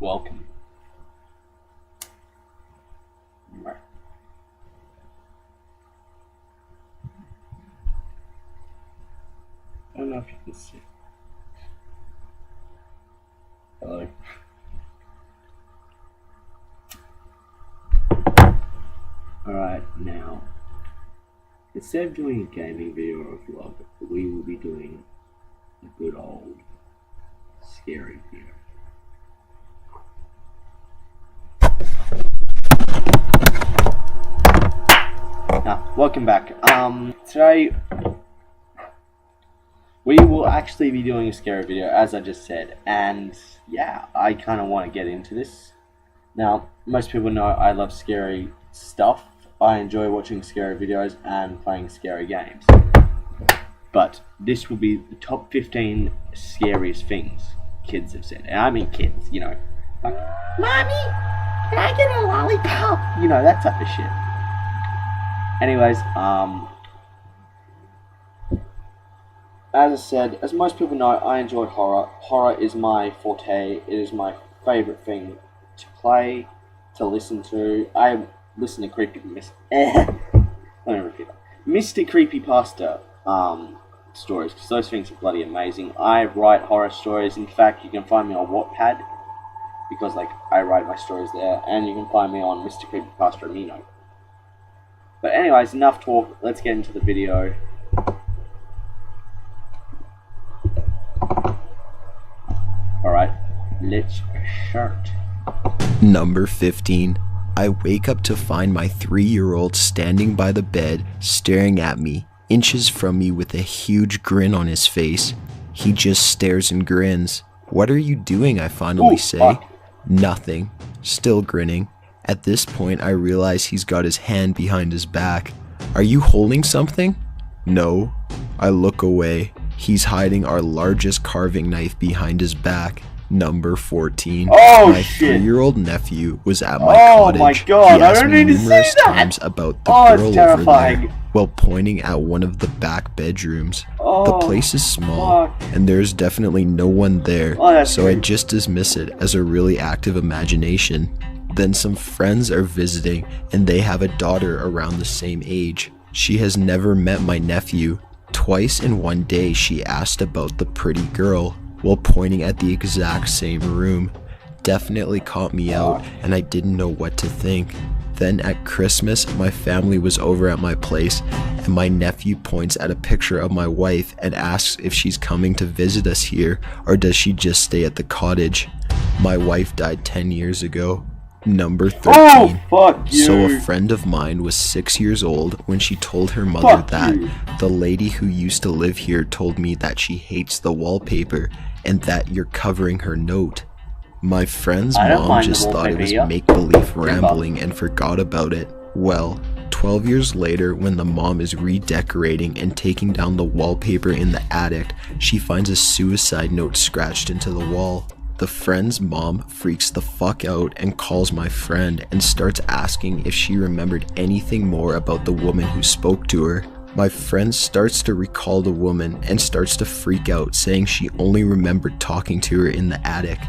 welcome. I don't know if you can see. Hello. Alright, now, instead of doing a gaming video or a vlog, we will be doing a good old scary video. Now, welcome back. Today we will actually be doing a scary video, as I just said, and yeah, I kind of want to get into this. Now, most people know I love scary stuff. I enjoy watching scary videos and playing scary games. But this will be the top 15 scariest things kids have said. And I mean kids, you know, like, Mommy, can I get a lollipop? You know, that type of shit. Anyways, as I said, as most people know, I enjoy horror. Horror is my forte. It is my favorite thing to play, to listen to. I listen to Mr. Creepypasta stories, because those things are bloody amazing. I write horror stories. In fact, you can find me on Wattpad, because like I write my stories there, and you can find me on Mr. Creepypasta Amino. But anyways, enough talk. Let's get into the video. Alright, let's start. Number 15. I wake up to find my 3-year-old standing by the bed, staring at me, inches from me with a huge grin on his face. He just stares and grins. "What are you doing?" I finally say. Fuck. "Nothing." Still grinning. At this point, I realize he's got his hand behind his back. "Are you holding something?" "No." I look away. He's hiding our largest carving knife behind his back. Number 14. Oh, my shit. 3-year-old nephew was at my Oh cottage. my god, He I asked don't me need to see numerous that. times about the Oh, girl it's over terrifying. there, while pointing at one of the back bedrooms. Oh, The place is small, fuck. and there's definitely no one there, Oh, that's so I creepy. just dismiss it as a really active imagination. Then some friends are visiting, and they have a daughter around the same age. She has never met my nephew. Twice in one day she asked about the pretty girl, while pointing at the exact same room. Definitely caught me out, and I didn't know what to think. Then at Christmas, my family was over at my place, and my nephew points at a picture of my wife and asks if she's coming to visit us here, or does she just stay at the cottage. My wife died 10 years ago. Number 13. Oh, fuck you. So a friend of mine was 6 years old when she told her mother Fuck that you. the lady who used to live here told me that she hates the wallpaper and that you're covering her note. My friend's I don't mom mind the just thought it wallpaper was here. make-believe rambling and forgot about it. Well, 12 years later, when the mom is redecorating and taking down the wallpaper in the attic, she finds a suicide note scratched into the wall. The friend's mom freaks the fuck out and calls my friend and starts asking if she remembered anything more about the woman who spoke to her. My friend starts to recall the woman and starts to freak out, saying she only remembered talking to her in the attic.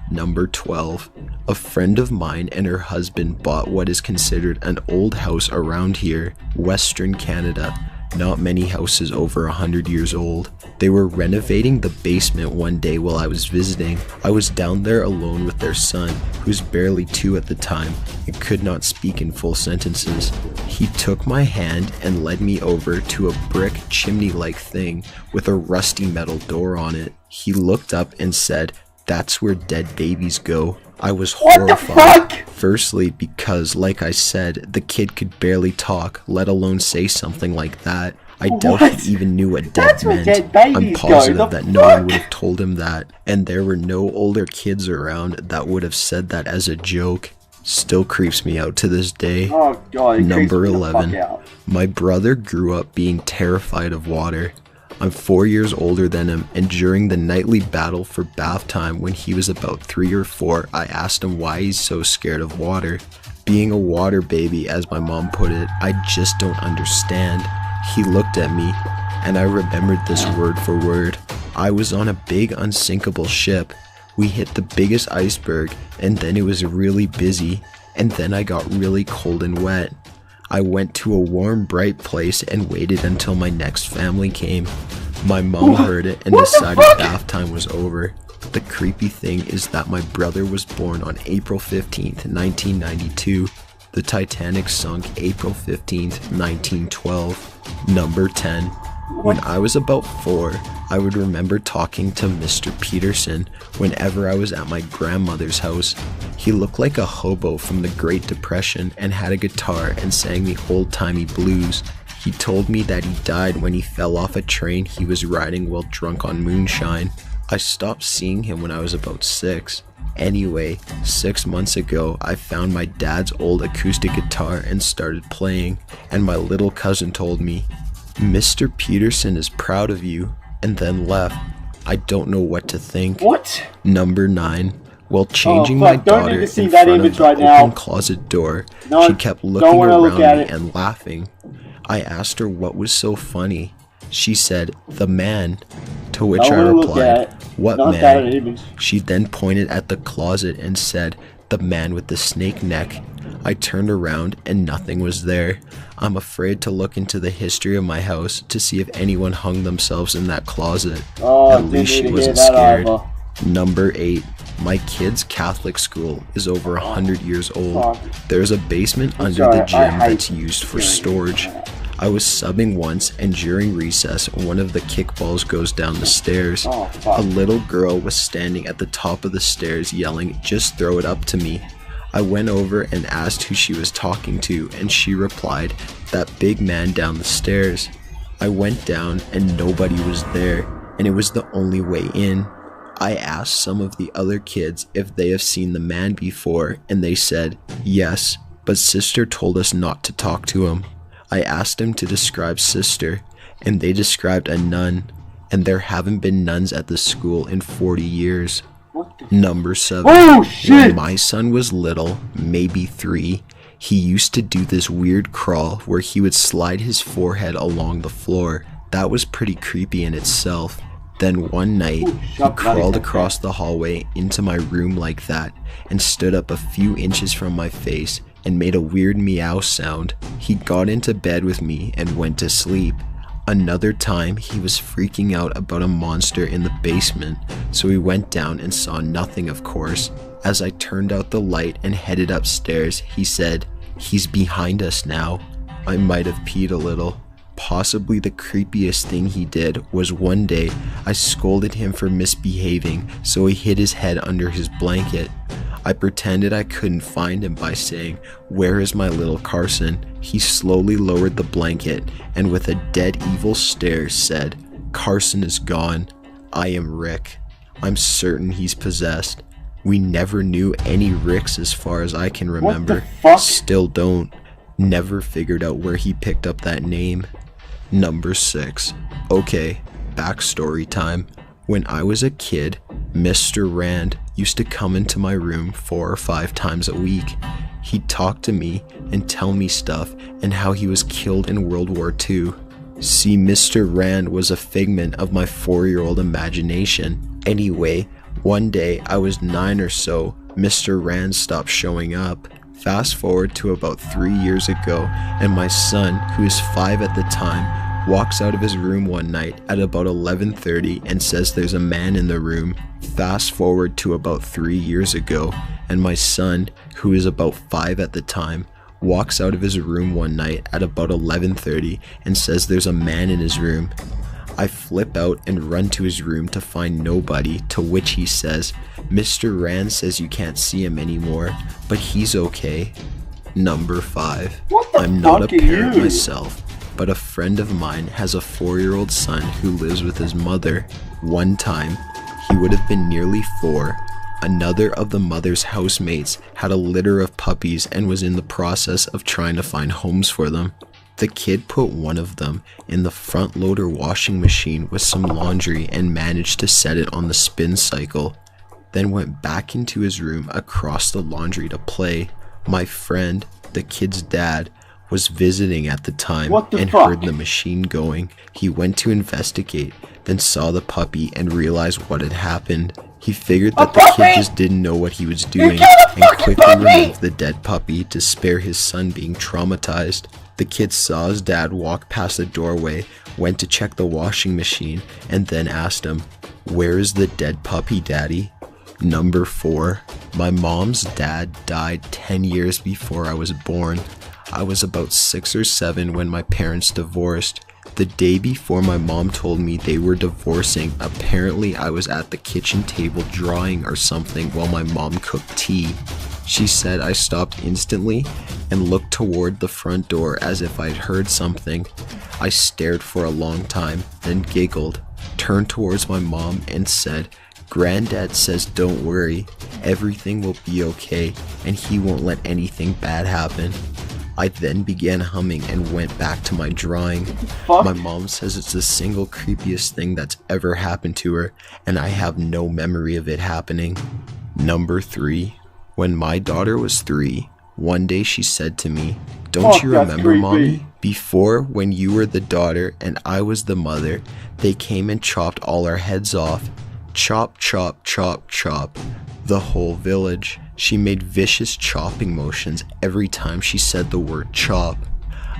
Number 12. A friend of mine and her husband bought what is considered an old house around here, Western Canada. Not many houses over 100 years old. They were renovating the basement one day while I was visiting. I was down there alone with their son, who's barely 2 at the time and could not speak in full sentences. He took my hand and led me over to a brick chimney-like thing with a rusty metal door on it. He looked up and said, "That's where dead babies go." I was What the horrified. fuck? Firstly, because, like I said, the kid could barely talk, let alone say something like that. I doubt What? he even knew what dead That's where meant. dead babies I'm go, positive the that no one fuck? would have told him that, and there were no older kids around that would have said that as a joke. Still creeps me out to this day. Oh god, it creeps Number me the 11. fuck out. My brother grew up being terrified of water. I'm 4 years older than him, and during the nightly battle for bath time when he was about 3 or 4, I asked him why he's so scared of water. Being a water baby, as my mom put it, I just don't understand. He looked at me, and I remembered this word for word. I was on a big unsinkable ship. We hit the biggest iceberg, and then it was really busy, and then I got really cold and wet. I went to a warm, bright place and waited until my next family came. My mom heard it and decided bath time was over. The creepy thing is that my brother was born on April 15th, 1992. The Titanic sunk April 15th, 1912. Number 10. When I was about 4, I would remember talking to Mr. Peterson whenever I was at my grandmother's house. He looked like a hobo from the Great Depression and had a guitar and sang the old-timey blues. He told me that he died when he fell off a train he was riding while drunk on moonshine. I stopped seeing him when I was about 6. Anyway, 6 months ago, I found my dad's old acoustic guitar and started playing, and my little cousin told me, "Mr. Peterson is proud of you," and then left. I don't know what to think. What? Number 9. While changing my Don't daughter need to see in that front of image the right open now. closet door, No, she kept don't looking wanna around look me at it. and laughing. I asked her what was so funny. She said, "The man." To which I Don't wanna look at replied, it. "What Not that man?" image. She then pointed at the closet and said, "The man with the snake neck." I turned around and nothing was there. I'm afraid to look into the history of my house to see if anyone hung themselves in that closet. Oh, At least she wasn't scared. Number 8. My kid's Catholic school is over 100 years old. There's a basement under the gym that's used for storage. I was subbing once, and during recess, one of the kickballs goes down the stairs. A little girl was standing at the top of the stairs yelling, "Just throw it up to me." I went over and asked who she was talking to, and she replied, "That big man down the stairs." I went down and nobody was there, and it was the only way in. I asked some of the other kids if they have seen the man before, and they said, "Yes, but sister told us not to talk to him." I asked him to describe sister, and they described a nun, and there haven't been nuns at the school in 40 years. Number 7. Oh, shit! When my son was little, maybe 3, he used to do this weird crawl where he would slide his forehead along the floor. That was pretty creepy in itself. Then one night, he crawled across the hallway into my room like that and stood up a few inches from my face and made a weird meow sound. He got into bed with me and went to sleep. Another time, he was freaking out about a monster in the basement, so we went down and saw nothing, of course. As I turned out the light and headed upstairs, he said, "He's behind us now." I might have peed a little. Possibly the creepiest thing he did was one day I scolded him for misbehaving, so he hid his head under his blanket. I pretended I couldn't find him by saying, "Where is my little Carson?" He slowly lowered the blanket and with a dead evil stare said, "Carson is gone. I am Rick. I'm certain he's possessed." We never knew any Ricks as far as I can remember. What the fuck? Still don't. Never figured out where he picked up that name. Number 6. Okay, backstory time. When I was a kid, Mr. Rand used to come into my room 4 or 5 times a week. He'd talk to me and tell me stuff and how he was killed in World War II. See, Mr. Rand was a figment of my 4-year-old imagination. Anyway, one day I was 9 or so, Mr. Rand stopped showing up. Fast forward to about 3 years ago, and my son, who is 5 at the time, walks out of his room one night at about 11:30 and says there's a man in the room. Fast forward to about 3 years ago, and my son, who is about 5 at the time, walks out of his room one night at about 11:30 and says there's a man in his room. I flip out and run to his room to find nobody, to which he says, "Mr. Rand says you can't see him anymore, but he's okay." Number 5. What the I'm not a fuck are parent you? myself, but a friend of mine has a 4-year-old son who lives with his mother. One time, he would have been nearly 4. Another of the mother's housemates had a litter of puppies and was in the process of trying to find homes for them. The kid put one of them in the front loader washing machine with some laundry and managed to set it on the spin cycle, then went back into his room across the laundry to play. My friend, the kid's dad, was visiting at the time and heard the machine going. He went to investigate, then saw the puppy and realized what had happened. He figured that the kid just didn't know what he was doing and quickly removed the dead puppy to spare his son being traumatized. The kid saw his dad walk past the doorway, went to check the washing machine, and then asked him, "Where is the dead puppy, Daddy?" Number 4. My mom's dad died 10 years before I was born. I was about 6 or 7 when my parents divorced. The day before my mom told me they were divorcing, apparently I was at the kitchen table drawing or something while my mom cooked tea. She said I stopped instantly and looked toward the front door as if I'd heard something. I stared for a long time, then giggled, turned towards my mom and said, "Granddad says don't worry, everything will be okay and he won't let anything bad happen." I then began humming and went back to my drawing. My mom says it's the single creepiest thing that's ever happened to her, and I have no memory of it happening. Number 3. When my daughter was 3, one day she said to me, "Don't you remember, Mommy? Before, when you were the daughter and I was the mother, they came and chopped all our heads off. Chop, chop, chop, chop. The whole village." She made vicious chopping motions every time she said the word chop.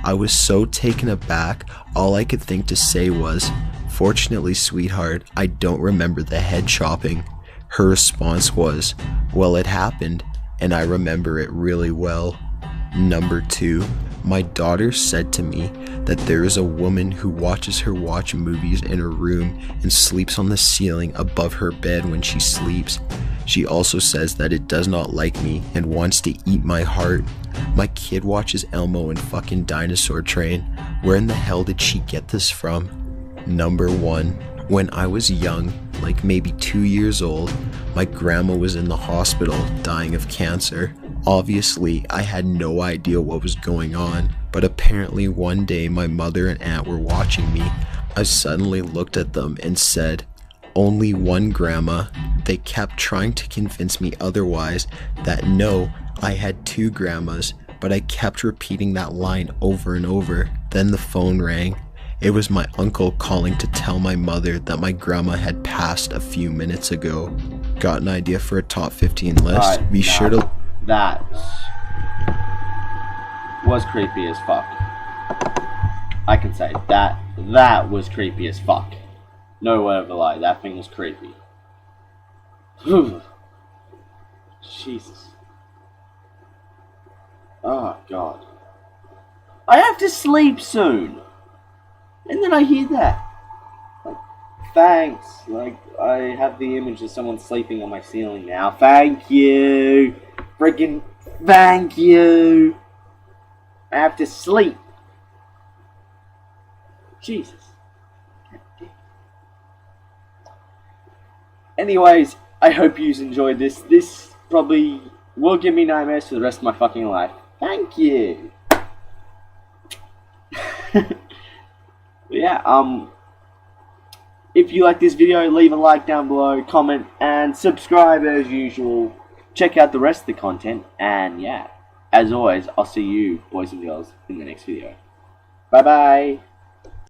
I was so taken aback, all I could think to say was, "Fortunately, sweetheart, I don't remember the head chopping." Her response was, "Well, it happened, and I remember it really well." Number 2. My daughter said to me that there is a woman who watches her watch movies in her room and sleeps on the ceiling above her bed when she sleeps. She also says that it does not like me and wants to eat my heart. My kid watches Elmo and fucking Dinosaur Train. Where in the hell did she get this from? Number 1. When I was young, like maybe 2 years old, my grandma was in the hospital dying of cancer. Obviously, I had no idea what was going on, but apparently one day my mother and aunt were watching me. I suddenly looked at them and said, "Only one grandma." They kept trying to convince me otherwise, that no, I had 2 grandmas, but I kept repeating that line over and over. Then the phone rang. It was my uncle calling to tell my mother that my grandma had passed a few minutes ago. Got an idea for a top 15 list? Be sure to... That was creepy as fuck. I can say that was creepy as fuck. No word of a lie, that thing was creepy. Jesus. Oh god. I have to sleep soon. And then I hear that. Like, thanks. Like, I have the image of someone sleeping on my ceiling now. Thank you. Freaking thank you. I have to sleep. Jesus. Anyways, I hope you enjoyed this. This probably will give me nightmares for the rest of my fucking life. Thank you. Yeah, if you like this video, leave a like down below, comment, and subscribe as usual. Check out the rest of the content, and yeah, as always, I'll see you, boys and girls, in the next video. Bye bye.